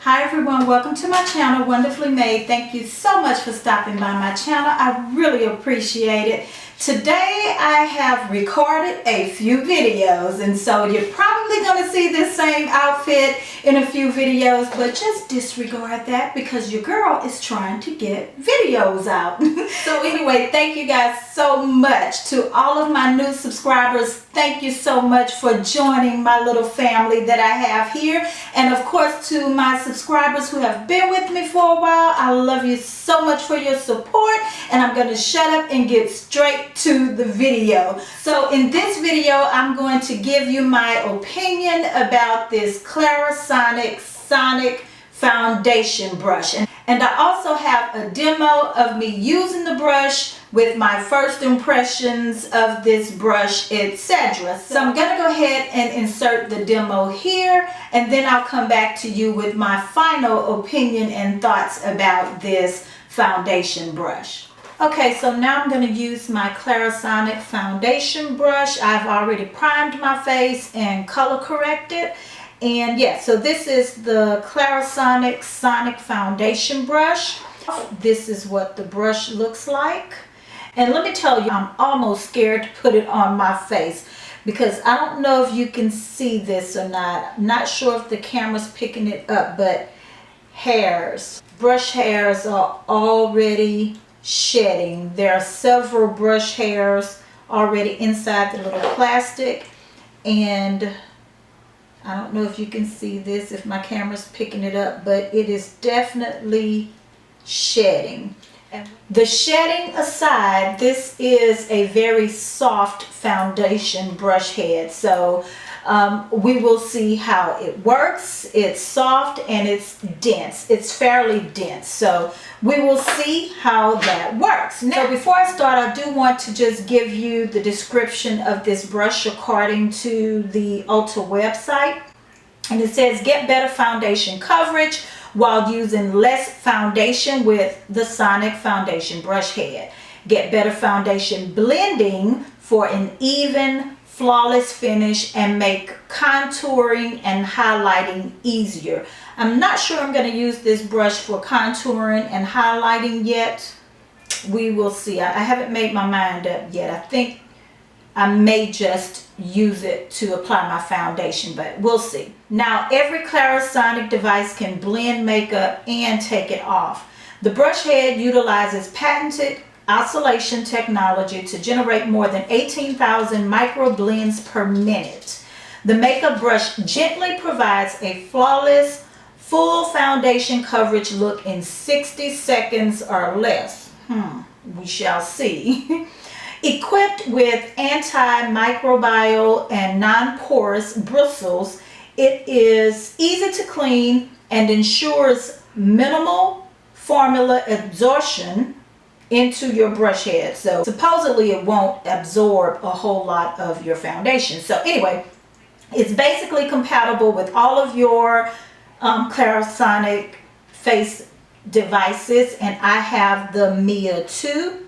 Hi everyone, welcome to my channel, Wonderfully Made. Thank you so much for stopping by my channel. I really appreciate it. Today I have recorded a few videos, and so you're probably going to see this same outfit in a few videos, but just disregard that because your girl is trying to get videos out. So anyway, thank you guys so much. To all of my new subscribers, thank you so much for joining my little family that I have here. And of course, to my subscribers who have been with me for a while, I love you so much for your support, and I'm going to shut up and get straight to the video. So in this video, I'm going to give you my opinion about this Clarisonic Sonic foundation brush. And I also have a demo of me using the brush with my first impressions of this brush, etc. So I'm going to go ahead and insert the demo here, and then I'll come back to you with my final opinion and thoughts about this foundation brush. Okay, so now I'm going to use my Clarisonic foundation brush. I've already primed my face and color corrected. And yeah, so this is the Clarisonic Sonic foundation brush. This is what the brush looks like. And let me tell you, I'm almost scared to put it on my face because I don't know if you can see this or not. I'm not sure if the camera's picking it up, but hairs, brush hairs are already shedding. There are several brush hairs already inside the little plastic, and I don't know if you can see this, if my camera's picking it up, but it is definitely shedding. The shedding aside, this is a very soft foundation brush head, so we will see how it works. It's soft and it's dense. It's fairly dense, so we will see how that works. Now, so before I start, I do want to just give you the description of this brush according to the Ulta website. And it says, get better foundation coverage while using less foundation with the Sonic foundation brush head. Get better foundation blending for an even, flawless finish and make contouring and highlighting easier. I'm not sure I'm going to use this brush for contouring and highlighting yet. We will see. I haven't made my mind up yet. I think I may just use it to apply my foundation, but we'll see. Now, every Clarisonic device can blend makeup and take it off. The brush head utilizes patented oscillation technology to generate more than 18,000 micro blends per minute. The makeup brush gently provides a flawless, full foundation coverage look in 60 seconds or less. We shall see. Equipped with antimicrobial and non-porous bristles, it is easy to clean and ensures minimal formula absorption into your brush head. So supposedly it won't absorb a whole lot of your foundation. So anyway, it's basically compatible with all of your Clarisonic face devices, and I have the Mia 2.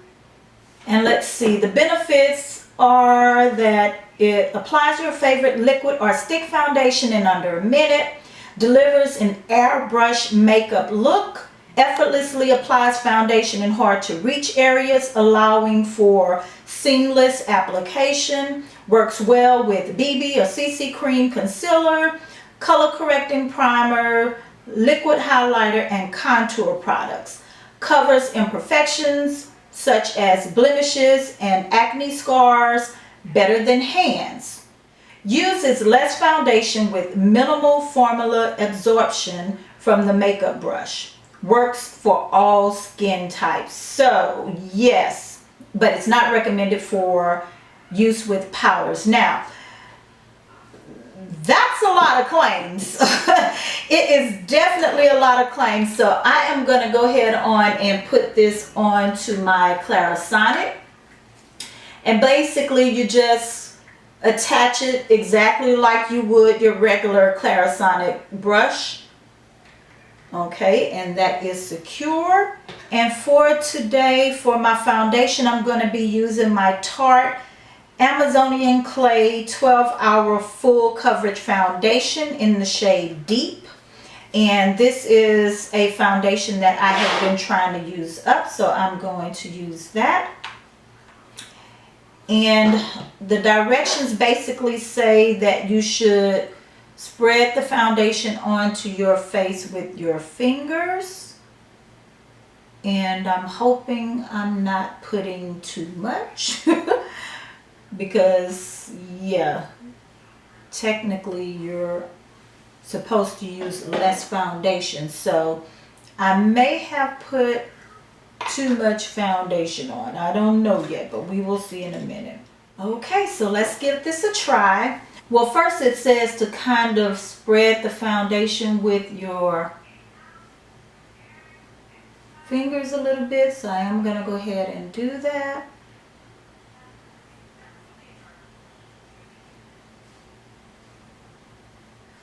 And let's see, the benefits are that it applies your favorite liquid or stick foundation in under a minute, delivers an airbrush makeup look, effortlessly applies foundation in hard to reach areas, allowing for seamless application, works well with BB or CC cream concealer, color correcting primer, liquid highlighter, and contour products. Covers imperfections such as blemishes and acne scars better than hands. Uses less foundation with minimal formula absorption from the makeup brush. Works for all skin types. So yes, but it's not recommended for use with powders. Now, that's a lot of claims. It is definitely a lot of claims. So I am going to go ahead on and put this onto my Clarisonic. And basically you just attach it exactly like you would your regular Clarisonic brush. Okay, and that is secure. And for today, for my foundation, I'm going to be using my Tarte Amazonian Clay 12-Hour Full Coverage Foundation in the shade Deep. And this is a foundation that I have been trying to use up, so I'm going to use that. And the directions basically say that you should spread the foundation onto your face with your fingers. And I'm hoping I'm not putting too much because, yeah, technically you're supposed to use less foundation. So I may have put too much foundation on. I don't know yet, but we will see in a minute. Okay, so let's give this a try. Well, first it says to kind of spread the foundation with your fingers a little bit, so I am going to go ahead and do that.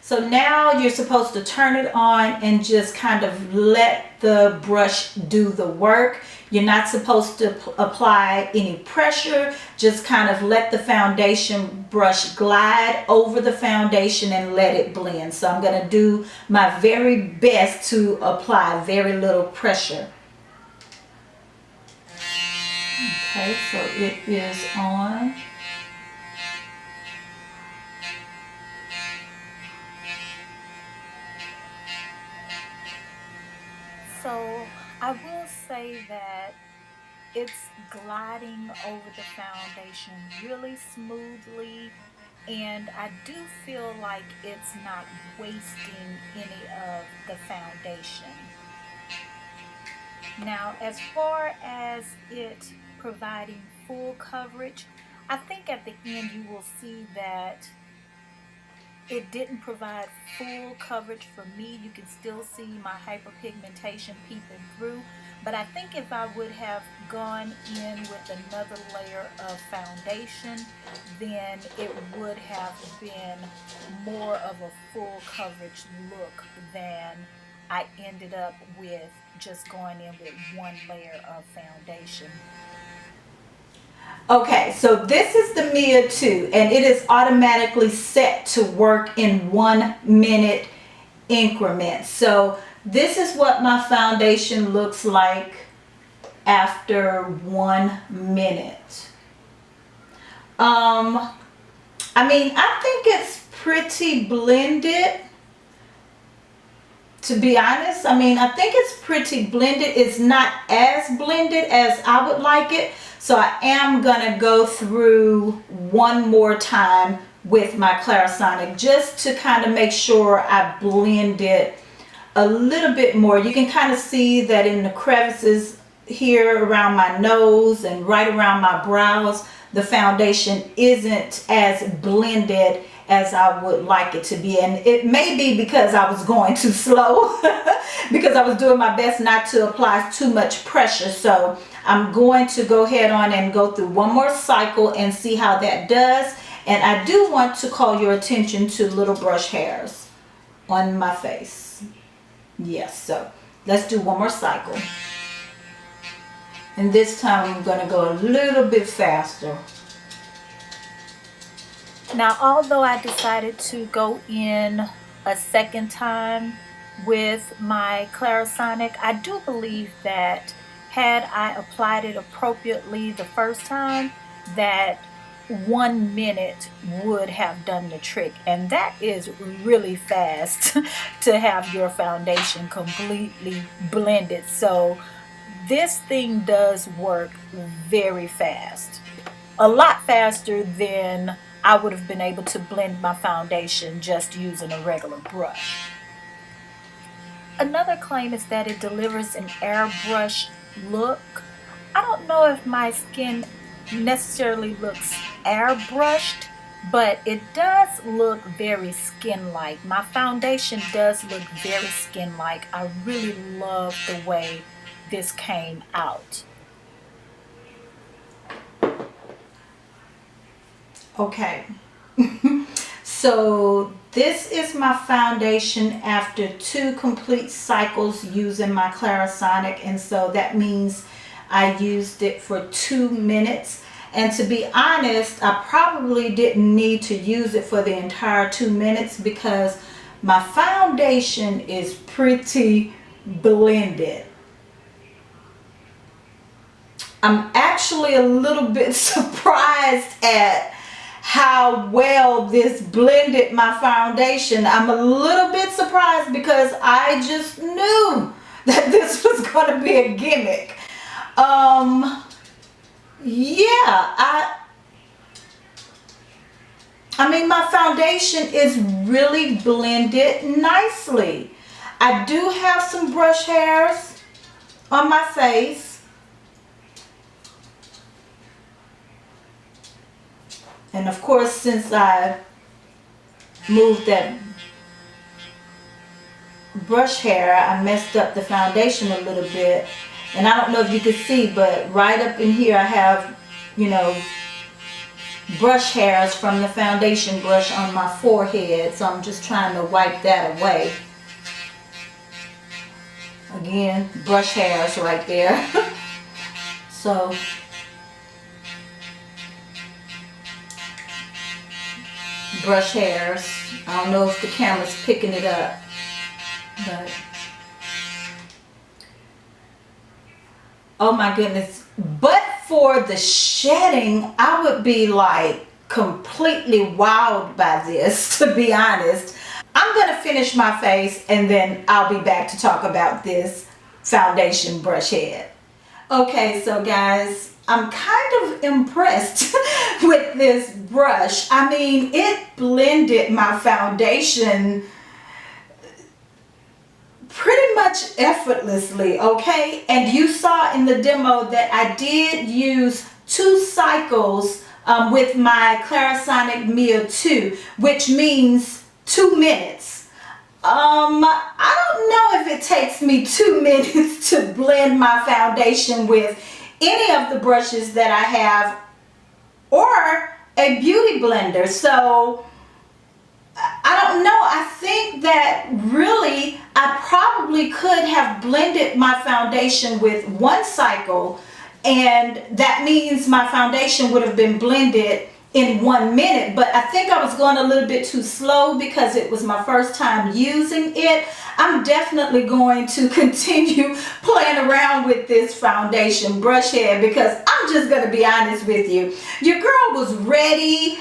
So now you're supposed to turn it on and just kind of let the brush do the work. You're not supposed to apply any pressure. Just kind of let the foundation brush glide over the foundation and let it blend. So I'm going to do my very best to apply very little pressure. Okay, so it is on. So I will say that it's gliding over the foundation really smoothly, and I do feel like it's not wasting any of the foundation. Now, as far as it providing full coverage, I think at the end you will see that it didn't provide full coverage for me. You can still see my hyperpigmentation peeping through, but I think if I would have gone in with another layer of foundation, then it would have been more of a full coverage look than I ended up with just going in with one layer of foundation. Okay, so this is the Mia 2, and it is automatically set to work in 1 minute increments. So this is what my foundation looks like after 1 minute. I mean, I think it's pretty blended. To be honest, I mean, I think it's pretty blended. It's not as blended as I would like it. So I am going to go through one more time with my Clarisonic just to kind of make sure I blend it a little bit more. You can kind of see that in the crevices here around my nose and right around my brows, the foundation isn't as blended as I would like it to be. And it may be because I was going too slow because I was doing my best not to apply too much pressure. So I'm going to go ahead on and go through one more cycle and see how that does. And I do want to call your attention to little brush hairs on my face. Yes, so let's do one more cycle. And this time I'm going to go a little bit faster. Now, although I decided to go in a second time with my Clarisonic, I do believe that had I applied it appropriately the first time, that 1 minute would have done the trick. And that is really fast to have your foundation completely blended. So this thing does work very fast. A lot faster than I would have been able to blend my foundation just using a regular brush. Another claim is that it delivers an airbrush look. I don't know if my skin necessarily looks airbrushed, but it does look very skin-like. My foundation does look very skin-like. I really love the way this came out. Okay, so this is my foundation after 2 complete cycles using my Clarisonic, and so that means I used it for 2 minutes. And to be honest, I probably didn't need to use it for the entire 2 minutes because my foundation is pretty blended. I'm actually a little bit surprised at how well this blended my foundation. I'm a little bit surprised because I just knew that this was going to be a gimmick. Yeah, I mean, my foundation is really blended nicely. I do have some brush hairs on my face. And of course, since I moved that brush hair, I messed up the foundation a little bit. And I don't know if you can see, but right up in here I have, you know, brush hairs from the foundation brush on my forehead. So I'm just trying to wipe that away. Again, brush hairs right there. So brush hairs. I don't know if the camera's picking it up, but oh my goodness. But for the shedding, I would be like completely wowed by this, to be honest. I'm gonna finish my face and then I'll be back to talk about this foundation brush head. Okay, so guys, I'm kind of impressed with this brush. I mean, it blended my foundation pretty much effortlessly, okay? And you saw in the demo that I did use 2 cycles with my Clarisonic Mia 2, which means 2 minutes. I don't know if it takes me 2 minutes to blend my foundation with any of the brushes that I have or a beauty blender. So I don't know. I think that really I probably could have blended my foundation with 1 cycle, and that means my foundation would have been blended in 1 minute. But I think I was going a little bit too slow because it was my first time using it. I'm definitely going to continue playing around with this foundation brush head because I'm just going to be honest with you. Your girl was ready.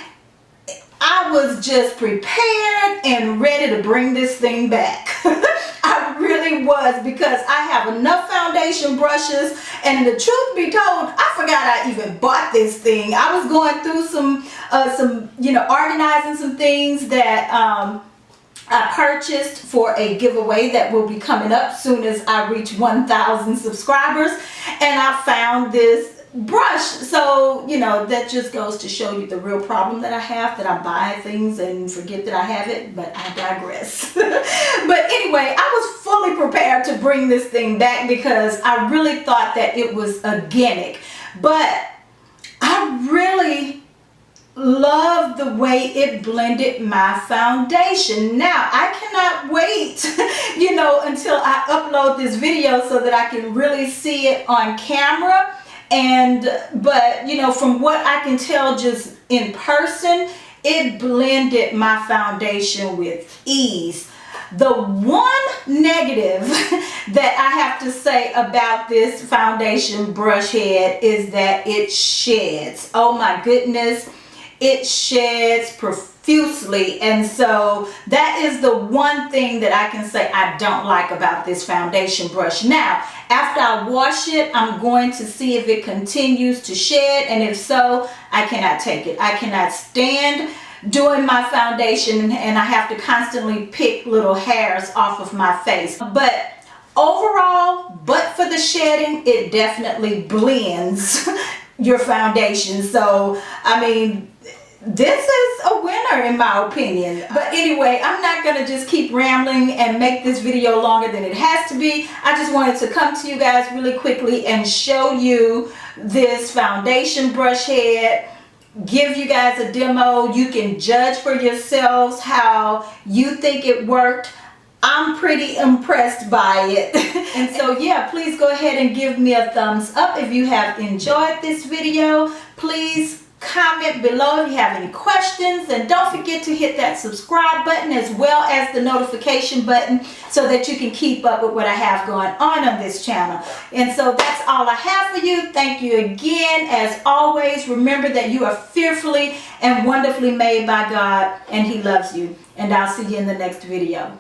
I was just prepared and ready to bring this thing back. I really was, because I have enough foundation brushes, and the truth be told, I forgot I even bought this thing. I was going through some you know, organizing some things that I purchased for a giveaway that will be coming up soon as I reach 1,000 subscribers, and I found this brush. So, you know, that just goes to show you the real problem that I have, that I buy things and forget that I have it, but I digress. But anyway, I was fully prepared to bring this thing back because I really thought that it was a gimmick. But I really love the way it blended my foundation. Now, I cannot wait, you know, until I upload this video so that I can really see it on camera. But you know, from what I can tell just in person, it blended my foundation with ease. The one negative that I have to say about this foundation brush head is that it sheds. Oh my goodness, it sheds profusely. And so that is the one thing that I can say I don't like about this foundation brush. Now, after I wash it, I'm going to see if it continues to shed, and if so, I cannot take it. I cannot stand doing my foundation and I have to constantly pick little hairs off of my face. But overall, but for the shedding, it definitely blends your foundation. So, I mean, this is a winner in my opinion. But anyway, I'm not going to just keep rambling and make this video longer than it has to be. I just wanted to come to you guys really quickly and show you this foundation brush head, give you guys a demo. You can judge for yourselves how you think it worked. I'm pretty impressed by it. And so yeah, please go ahead and give me a thumbs up if you have enjoyed this video. Please comment below if you have any questions, and don't forget to hit that subscribe button as well as the notification button so that you can keep up with what I have going on this channel. And so that's all I have for you. Thank you again. As always, remember that you are fearfully and wonderfully made by God, and He loves you. And I'll see you in the next video.